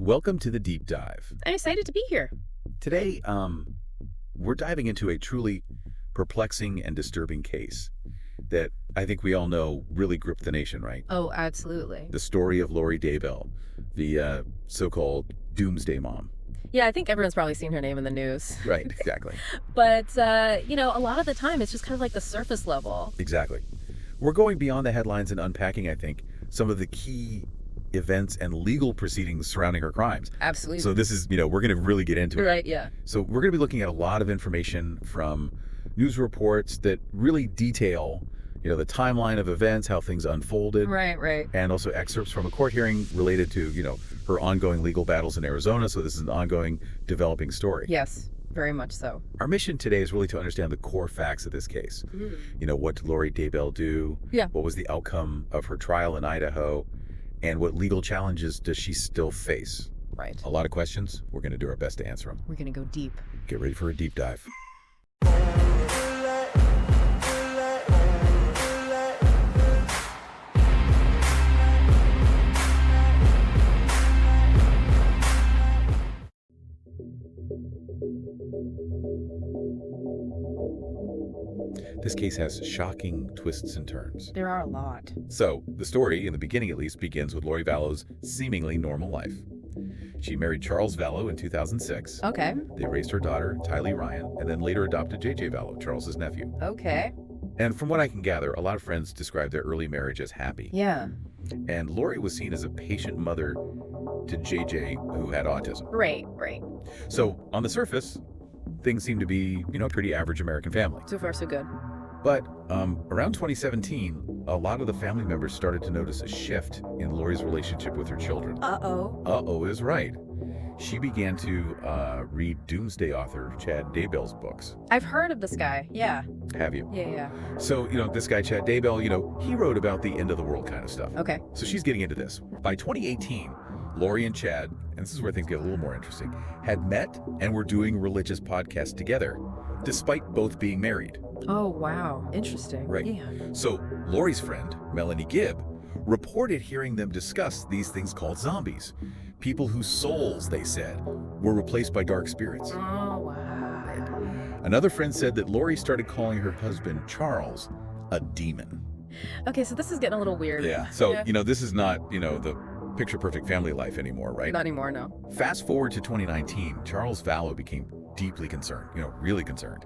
Welcome to the Deep Dive. I'm excited to be here. Today, we're diving into a truly perplexing and disturbing case that I think we all know really gripped the nation, right? Oh, absolutely. The story of Lori Daybell, the so-called Doomsday Mom. Yeah, I think everyone's probably seen her name in the news. Right, exactly. But, a lot of the time it's just kind of like the surface level. Exactly. We're going beyond the headlines and unpacking, I think, some of the key events and legal proceedings surrounding her crimes. Absolutely. So this is, we're going to really get into it. Right, yeah. So we're going to be looking at a lot of information from news reports that really detail, the timeline of events, how things unfolded. Right. And also excerpts from a court hearing related to, her ongoing legal battles in Arizona. So this is an ongoing developing story. Yes, very much so. Our mission today is really to understand the core facts of this case. What did Lori Daybell do? Yeah. What was the outcome of her trial in Idaho? And what legal challenges does she still face? Right. A lot of questions. We're going to do our best to answer them. We're going to go deep. Get ready for a deep dive. This case has shocking twists and turns. There are a lot. So, the story, in the beginning at least, begins with Lori Vallow's seemingly normal life. She married Charles Vallow in 2006. Okay. They raised her daughter, Tylee Ryan, and then later adopted J.J. Vallow, Charles's nephew. Okay. And from what I can gather, a lot of friends describe their early marriage as happy. Yeah. And Lori was seen as a patient mother to J.J., who had autism. Right. So, on the surface, things seem to be, pretty average American family. So far, so good. But around 2017, a lot of the family members started to notice a shift in Lori's relationship with her children. Uh-oh. Uh-oh is right. She began to read Doomsday author Chad Daybell's books. I've heard of this guy. Yeah. Have you? Yeah. So, this guy, Chad Daybell, he wrote about the end of the world kind of stuff. Okay. So she's getting into this. By 2018, Lori and Chad, and this is where things get a little more interesting, had met and were doing religious podcasts together, despite both being married. Oh, wow. Interesting. Right. Yeah. So Lori's friend, Melanie Gibb, reported hearing them discuss these things called zombies. People whose souls, they said, were replaced by dark spirits. Oh, wow. Right. Another friend said that Lori started calling her husband, Charles, a demon. Okay, so this is getting a little weird. Yeah. So, this is not, the picture-perfect family life anymore, right? Not anymore, no. Fast forward to 2019, Charles Vallow became deeply concerned, really concerned,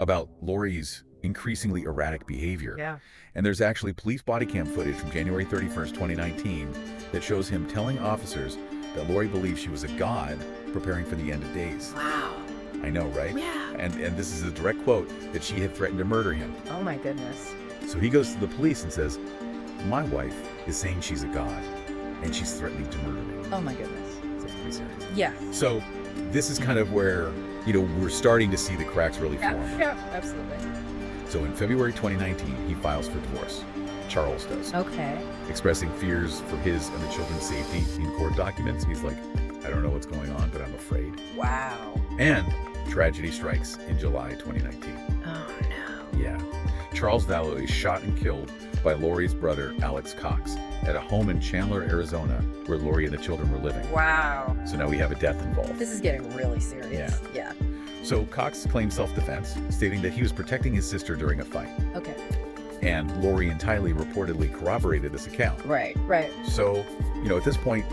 about Lori's increasingly erratic behavior. Yeah. And there's actually police body cam footage from January 31st, 2019 that shows him telling officers that Lori believed she was a god preparing for the end of days. Wow. I know, right? Yeah. And this is a direct quote that she had threatened to murder him. Oh my goodness. So he goes to the police and says, "My wife is saying she's a god and she's threatening to murder me." Oh my goodness. So it's pretty serious. Yeah. So this is kind of where, we're starting to see the cracks really form. Yeah, absolutely. So in February 2019, he files for divorce. Charles does. Okay. Expressing fears for his and the children's safety in court documents. He's like, "I don't know what's going on, but I'm afraid." Wow. And tragedy strikes in July 2019. Oh no. Yeah. Charles Vallow is shot and killed by Lori's brother, Alex Cox, at a home in Chandler, Arizona, where Lori and the children were living. Wow. So now we have a death involved. This is getting really serious. Yeah. So Cox claimed self-defense, stating that he was protecting his sister during a fight. Okay. And Lori and Tylee reportedly corroborated this account. Right. So, at this point,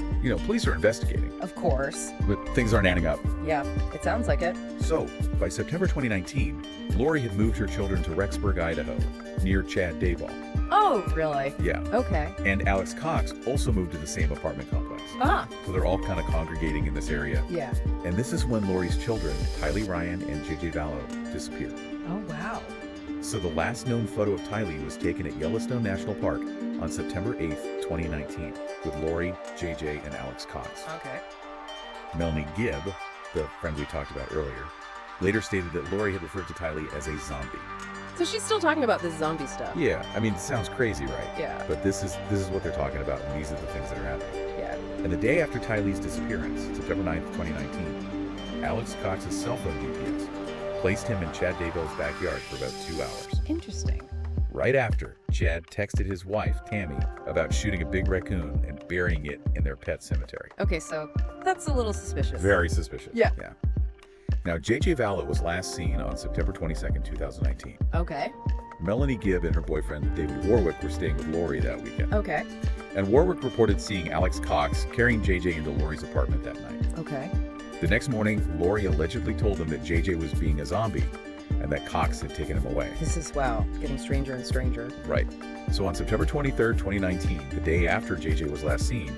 police are investigating. Of course. But things aren't adding up. Yeah, it sounds like it. So, by September 2019, Lori had moved her children to Rexburg, Idaho, near Chad Daybell. Oh, really? Yeah. Okay. And Alex Cox also moved to the same apartment complex. Ah. So they're all kind of congregating in this area. Yeah. And this is when Lori's children, Tylee Ryan and J.J. Vallow, disappeared. Oh, wow. So the last known photo of Tylee was taken at Yellowstone National Park on September 8th, 2019, with Lori, J.J., and Alex Cox. Okay. Melanie Gibb, the friend we talked about earlier, later stated that Lori had referred to Tylee as a zombie. So she's still talking about this zombie stuff. Yeah, I mean, it sounds crazy, right? Yeah. But this is what they're talking about, and these are the things that are happening. Yeah. And the day after Tylee's disappearance, September 9th, 2019, Alex Cox's cell phone GPS placed him in Chad Daybell's backyard for about 2 hours. Interesting. right after Chad texted his wife, Tammy, about shooting a big raccoon and burying it in their pet cemetery. Okay, so that's a little suspicious. Very suspicious. Yeah. Now, J.J. Vallow was last seen on September 22nd, 2019. Okay. Melanie Gibb and her boyfriend, David Warwick, were staying with Lori that weekend. Okay. And Warwick reported seeing Alex Cox carrying J.J. into Lori's apartment that night. Okay. The next morning, Lori allegedly told him that J.J. was being a zombie and that Cox had taken him away. This is, wow, getting stranger and stranger. Right. So on September 23rd, 2019, the day after J.J. was last seen,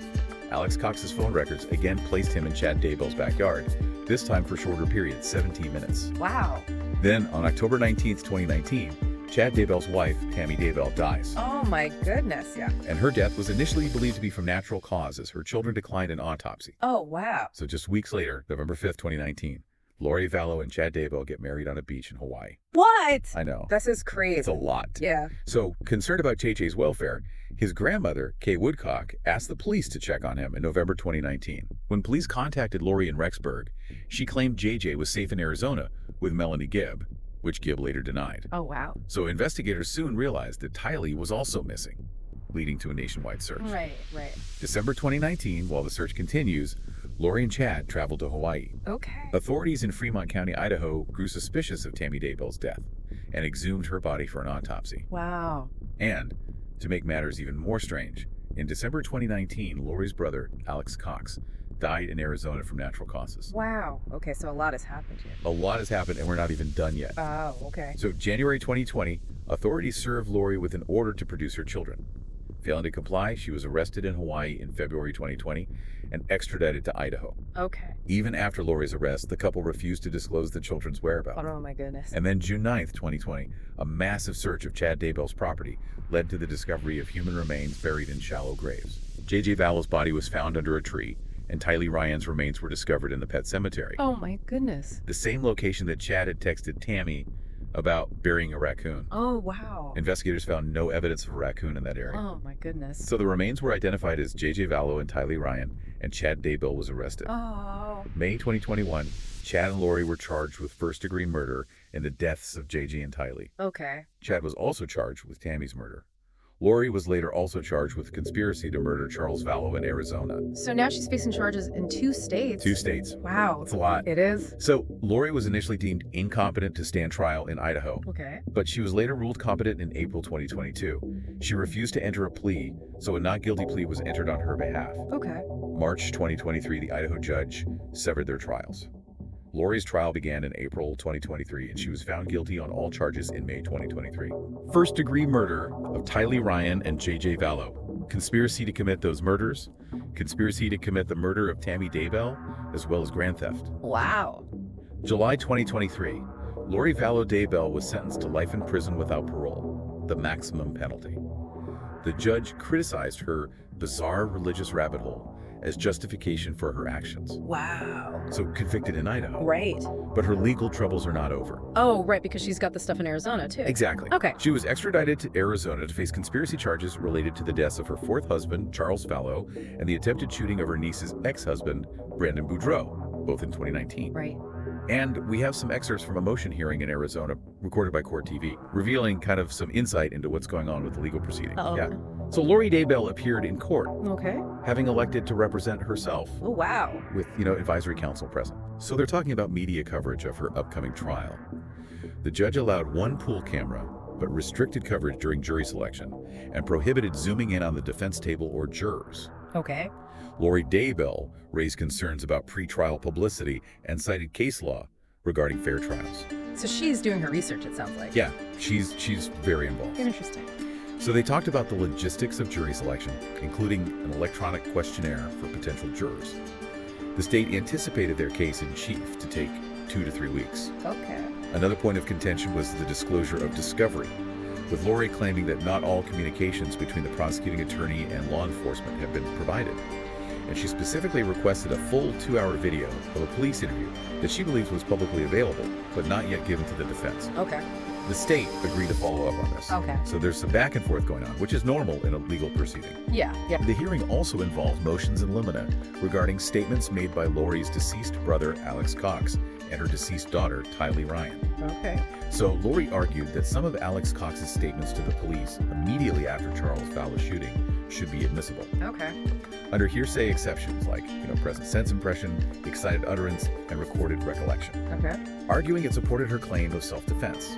Alex Cox's phone records again placed him in Chad Daybell's backyard, this time for shorter periods, 17 minutes. Wow. Then, on October 19th, 2019, Chad Daybell's wife, Tammy Daybell, dies. Oh my goodness, yeah. And her death was initially believed to be from natural causes. Her children declined an autopsy. Oh, wow. So just weeks later, November 5th, 2019, Lori Vallow and Chad Daybell get married on a beach in Hawaii. What? I know. This is crazy. It's a lot. Yeah. So, concerned about JJ's welfare, his grandmother, Kay Woodcock, asked the police to check on him in November 2019. When police contacted Lori in Rexburg, she claimed JJ was safe in Arizona with Melanie Gibb, which Gibb later denied. Oh, wow. So investigators soon realized that Tylee was also missing, leading to a nationwide search. Right. December 2019, while the search continues, Lori and Chad traveled to Hawaii. Okay. Authorities in Fremont County, Idaho, grew suspicious of Tammy Daybell's death and exhumed her body for an autopsy. Wow. And, to make matters even more strange, in December 2019, Lori's brother, Alex Cox, died in Arizona from natural causes. Wow. Okay, so a lot has happened here. A lot has happened, and we're not even done yet. Oh, okay. So, January 2020, authorities served Lori with an order to produce her children. Failing to comply, she was arrested in Hawaii in February 2020 and extradited to Idaho. Okay. Even after Lori's arrest, the couple refused to disclose the children's whereabouts. Oh my goodness. And then June 9th, 2020, a massive search of Chad Daybell's property led to the discovery of human remains buried in shallow graves. J.J. Vallow's body was found under a tree, and Tylee Ryan's remains were discovered in the pet cemetery. Oh my goodness. The same location that Chad had texted Tammy about burying a raccoon. Oh, wow. Investigators found no evidence of a raccoon in that area. Oh my goodness. So the remains were identified as J.J. Vallow and Tylee Ryan, and Chad Daybell was arrested. Oh. May 2021, Chad and Lori were charged with first-degree murder in the deaths of J.J. and Tylee. Okay. Chad was also charged with Tammy's murder. Lori was later also charged with conspiracy to murder Charles Vallow in Arizona. So now she's facing charges in 2 states. 2 states. Wow. That's a lot. It is? So Lori was initially deemed incompetent to stand trial in Idaho, Okay. but she was later ruled competent in April 2022. She refused to enter a plea, so a not guilty plea was entered on her behalf. Okay. March 2023, the Idaho judge severed their trials. Lori's trial began in April 2023, and she was found guilty on all charges in May 2023. First-degree murder of Tylee Ryan and J.J. Vallow, conspiracy to commit those murders, conspiracy to commit the murder of Tammy Daybell, as well as grand theft. Wow. July 2023, Lori Vallow Daybell was sentenced to life in prison without parole, the maximum penalty. The judge criticized her bizarre religious rabbit hole as justification for her actions. Wow. So convicted in Idaho. Right. But her legal troubles are not over. Oh, right, because she's got the stuff in Arizona, too. Exactly. Okay. She was extradited to Arizona to face conspiracy charges related to the deaths of her 4th husband, Charles Vallow, and the attempted shooting of her niece's ex-husband, Brandon Boudreaux, both in 2019. Right. And we have some excerpts from a motion hearing in Arizona recorded by Court TV, revealing kind of some insight into what's going on with the legal proceedings. Uh-oh. Yeah. So Lori Daybell appeared in court, Okay. having elected to represent herself Oh, wow. with, advisory counsel present. So they're talking about media coverage of her upcoming trial. The judge allowed one pool camera, but restricted coverage during jury selection and prohibited zooming in on the defense table or jurors. Okay. Lori Daybell raised concerns about pretrial publicity and cited case law regarding fair trials. So she's doing her research, it sounds like. Yeah, she's very involved. Interesting. So they talked about the logistics of jury selection, including an electronic questionnaire for potential jurors. The state anticipated their case in chief to take 2 to 3 weeks. Okay. Another point of contention was the disclosure of discovery, with Lori claiming that not all communications between the prosecuting attorney and law enforcement have been provided. And she specifically requested a full 2-hour video of a police interview that she believes was publicly available, but not yet given to the defense. Okay. The state agreed to follow up on this. Okay. So there's some back and forth going on, which is normal in a legal proceeding. Yeah. The hearing also involved motions in limine regarding statements made by Lori's deceased brother, Alex Cox, and her deceased daughter, Tylee Ryan. Okay. So Lori argued that some of Alex Cox's statements to the police immediately after Charles Vallow shooting should be admissible. Okay. Under hearsay exceptions like, present sense impression, excited utterance, and recorded recollection. Okay. Arguing it supported her claim of self-defense.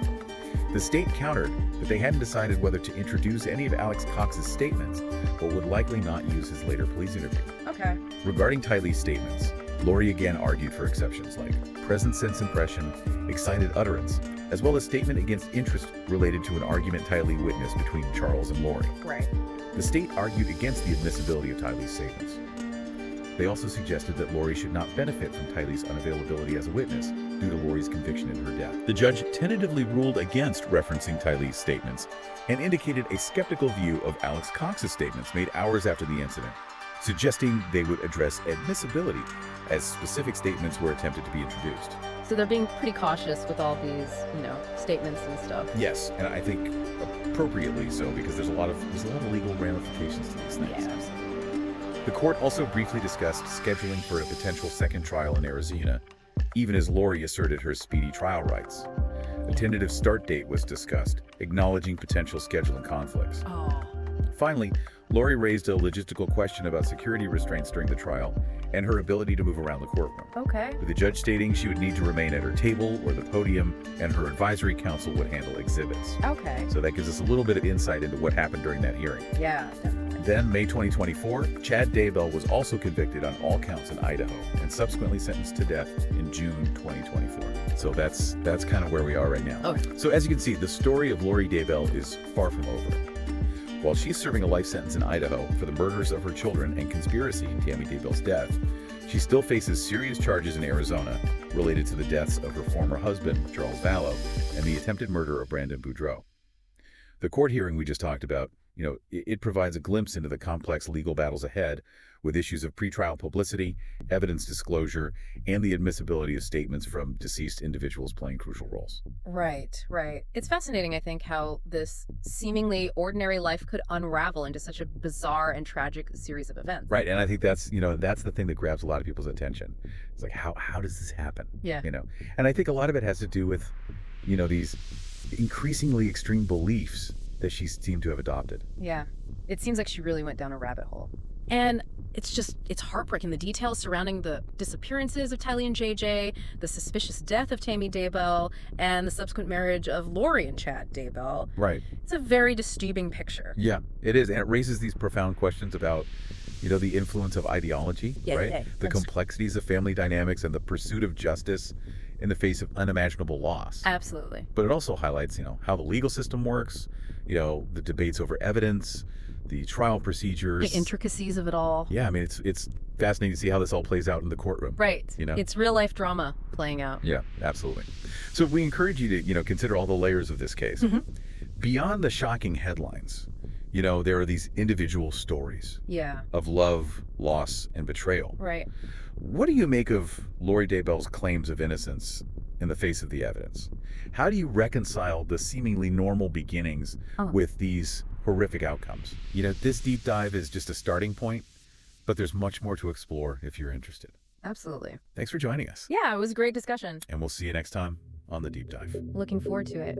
The state countered that they hadn't decided whether to introduce any of Alex Cox's statements, but would likely not use his later police interview. Okay. Regarding Tylee's statements, Lori again argued for exceptions like present sense impression, excited utterance, as well as statement against interest related to an argument Tylee witnessed between Charles and Lori. Right. The state argued against the admissibility of Tylee's statements. They also suggested that Lori should not benefit from Tylee's unavailability as a witness due to Lori's conviction in her death. The judge tentatively ruled against referencing Tylee's statements and indicated a skeptical view of Alex Cox's statements made hours after the incident, suggesting they would address admissibility as specific statements were attempted to be introduced. So they're being pretty cautious with all these, statements and stuff. Yes, and I think appropriately so, because there's a lot of legal ramifications to these things. Yeah, absolutely. The court also briefly discussed scheduling for a potential second trial in Arizona, even as Lori asserted her speedy trial rights. A tentative start date was discussed, acknowledging potential scheduling conflicts. Oh. Finally, Lori raised a logistical question about security restraints during the trial and her ability to move around the courtroom, Okay. with the judge stating she would need to remain at her table or the podium, and her advisory counsel would handle exhibits. Okay. So that gives us a little bit of insight into what happened during that hearing. Yeah, definitely. Then, May 2024, Chad Daybell was also convicted on all counts in Idaho and subsequently sentenced to death in June 2024. So that's kind of where we are right now. Okay. So as you can see, the story of Lori Daybell is far from over. While she's serving a life sentence in Idaho for the murders of her children and conspiracy in Tammy Daybell's death, she still faces serious charges in Arizona related to the deaths of her former husband, Charles Vallow, and the attempted murder of Brandon Boudreaux. The court hearing we just talked about, it provides a glimpse into the complex legal battles ahead, with issues of pretrial publicity, evidence disclosure, and the admissibility of statements from deceased individuals playing crucial roles. Right. It's fascinating, I think, how this seemingly ordinary life could unravel into such a bizarre and tragic series of events. Right, and I think that's the thing that grabs a lot of people's attention. It's like, how does this happen? Yeah. And I think a lot of it has to do with, these increasingly extreme beliefs that she seemed to have adopted. Yeah. It seems like she really went down a rabbit hole. And it's heartbreaking. The details surrounding the disappearances of Tylee and JJ, the suspicious death of Tammy Daybell, and the subsequent marriage of Lori and Chad Daybell. Right. It's a very disturbing picture. Yeah, it is. And it raises these profound questions about, the influence of ideology, right? Yeah, The complexities of family dynamics and the pursuit of justice in the face of unimaginable loss. Absolutely. But it also highlights, how the legal system works, the debates over evidence, the trial procedures. The intricacies of it all. Yeah, I mean, it's fascinating to see how this all plays out in the courtroom. Right. It's real life drama playing out. Yeah, absolutely. So we encourage you to, consider all the layers of this case. Mm-hmm. Beyond the shocking headlines, there are these individual stories Yeah. of love, loss, and betrayal. Right. What do you make of Lori Daybell's claims of innocence in the face of the evidence? How do you reconcile the seemingly normal beginnings with these horrific outcomes? This deep dive is just a starting point, but there's much more to explore if you're interested. Absolutely. Thanks for joining us. Yeah, it was a great discussion. And we'll see you next time on The Deep Dive. Looking forward to it.